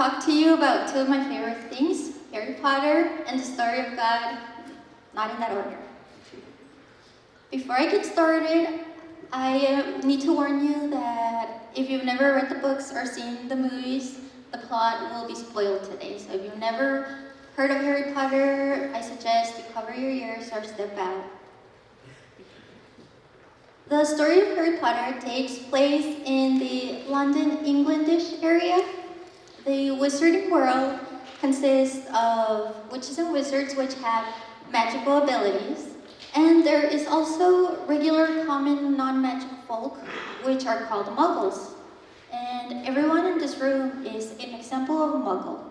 talk to you about two of my favorite things, Harry Potter and the story of God, not in that order. Before I get started, I need to warn you that if you've never read the books or seen the movies, the plot will be spoiled today. So if you've never heard of Harry Potter, I suggest you cover your ears or step out. The story of Harry Potter takes place in the London, Englandish area. The wizarding world consists of witches and wizards which have magical abilities, and there is also regular, common, non-magical folk which are called muggles. And everyone in this room is an example of a muggle.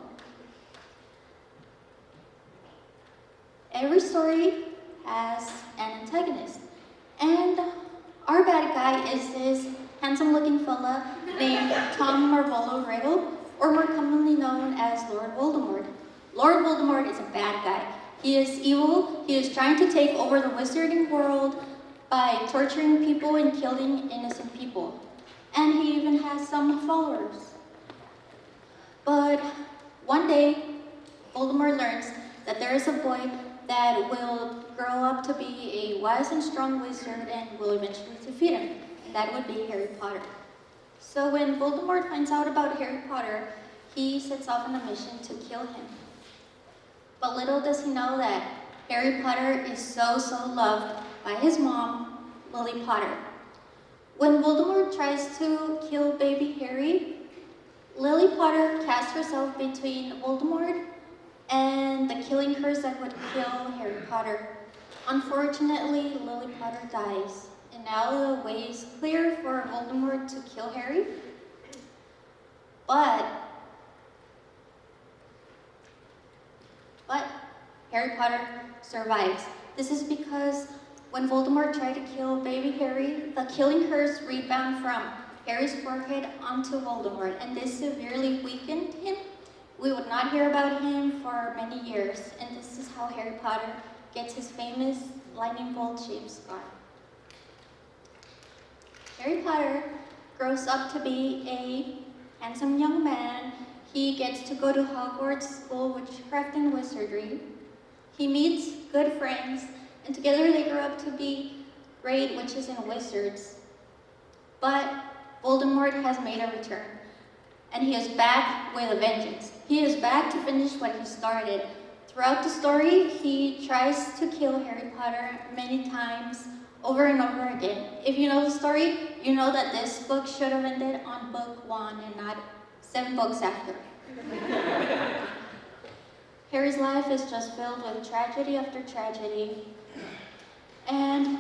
Every story has an antagonist, and our bad guy is this handsome-looking fella named Tom Marvolo Riddle, or more commonly known as Lord Voldemort. Lord Voldemort is a bad guy. He is evil. He is trying to take over the wizarding world by torturing people and killing innocent people. And he even has some followers. But one day, Voldemort learns that there is a boy that will grow up to be a wise and strong wizard and will eventually defeat him. And that would be Harry Potter. So when Voldemort finds out about Harry Potter, he sets off on a mission to kill him. But little does he know that Harry Potter is so loved by his mom, Lily Potter. When Voldemort tries to kill baby Harry, Lily Potter casts herself between Voldemort and the killing curse that would kill Harry Potter. Unfortunately, Lily Potter dies, and now the way is clear for Voldemort to kill Harry. But Harry Potter survives. This is because when Voldemort tried to kill baby Harry, the killing curse rebounded from Harry's forehead onto Voldemort, and this severely weakened him. We would not hear about him for many years, and this is how Harry Potter gets his famous lightning bolt-shaped scar. Harry Potter grows up to be a handsome young man. He gets to go to Hogwarts School of Witchcraft and Wizardry. He meets good friends, and together they grow up to be great witches and wizards. But Voldemort has made a return, and he is back with a vengeance. He is back to finish what he started. Throughout the story, he tries to kill Harry Potter many times, over and over again. If you know the story, you know that this book should have ended on book 1 and not 7 books after. Harry's life is just filled with tragedy after tragedy. And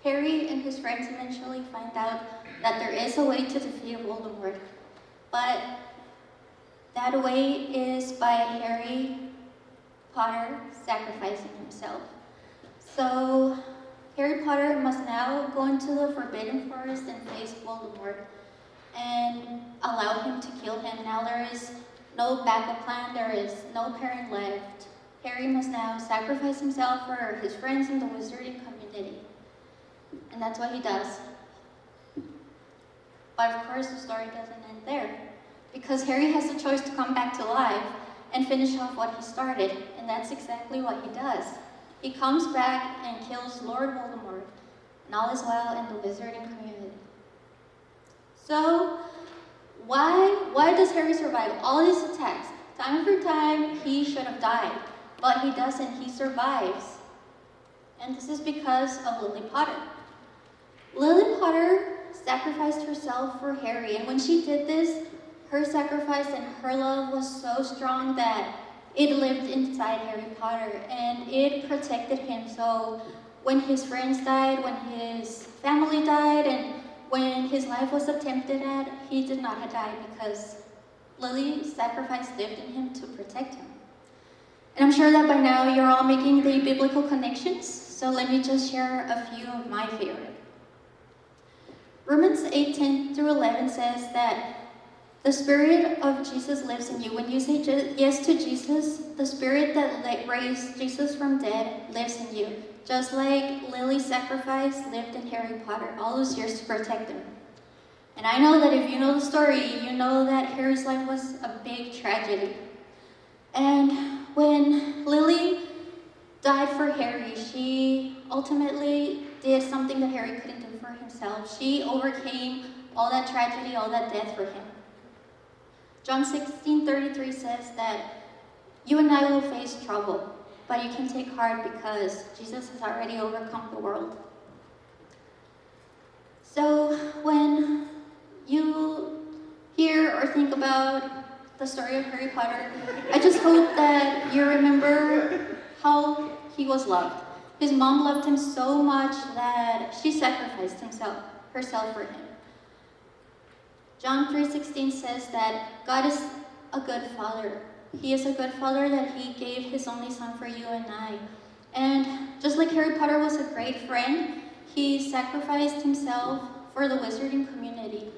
Harry and his friends eventually find out that there is a way to defeat Voldemort. But that way is by Harry Potter sacrificing himself. So Harry Potter must now go into the Forbidden Forest and face Voldemort and allow him to kill him. Now there is no backup plan, there is no parent left. Harry must now sacrifice himself for his friends in the wizarding community. And that's what he does. But of course the story doesn't end there, because Harry has the choice to come back to life and finish off what he started, and that's exactly what he does. He comes back and kills Lord Voldemort, and all is well in the wizarding community. So, why does Harry survive all these attacks? Time after time, he should have died, but he doesn't, he survives. And this is because of Lily Potter. Lily Potter sacrificed herself for Harry, and when she did this, her sacrifice and her love was so strong that it lived inside Harry Potter, and it protected him. So when his friends died, when his family died, and when his life was attempted at, he did not die because Lily's sacrifice lived in him to protect him. And I'm sure that by now you're all making the biblical connections, so let me just share a few of my favorite. Romans 8:10 through 11 says that the Spirit of Jesus lives in you. When you say yes to Jesus, the Spirit that raised Jesus from dead lives in you. Just like Lily's sacrifice lived in Harry Potter all those years to protect him. And I know that if you know the story, you know that Harry's life was a big tragedy. And when Lily died for Harry, she ultimately did something that Harry couldn't do for himself. She overcame all that tragedy, all that death for him. John 16:33 says that you and I will face trouble, but you can take heart because Jesus has already overcome the world. So when you hear or think about the story of Harry Potter, I just hope that you remember how he was loved. His mom loved him so much that she sacrificed herself for him. John 3:16 says that God is a good father. He is a good father that he gave his only son for you and I. And just like Harry Potter was a great friend, he sacrificed himself for the wizarding community.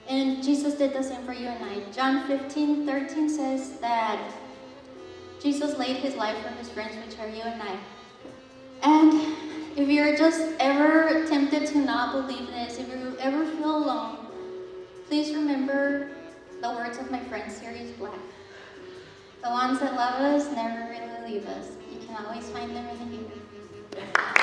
And Jesus did the same for you and I. John 15:13 says that Jesus laid his life for his friends, which are you and I. And if you're just ever tempted to not believe this, if you ever feel alone, please remember the words of my friend Sirius Black. The ones that love us never really leave us. You can always find them in the mirror.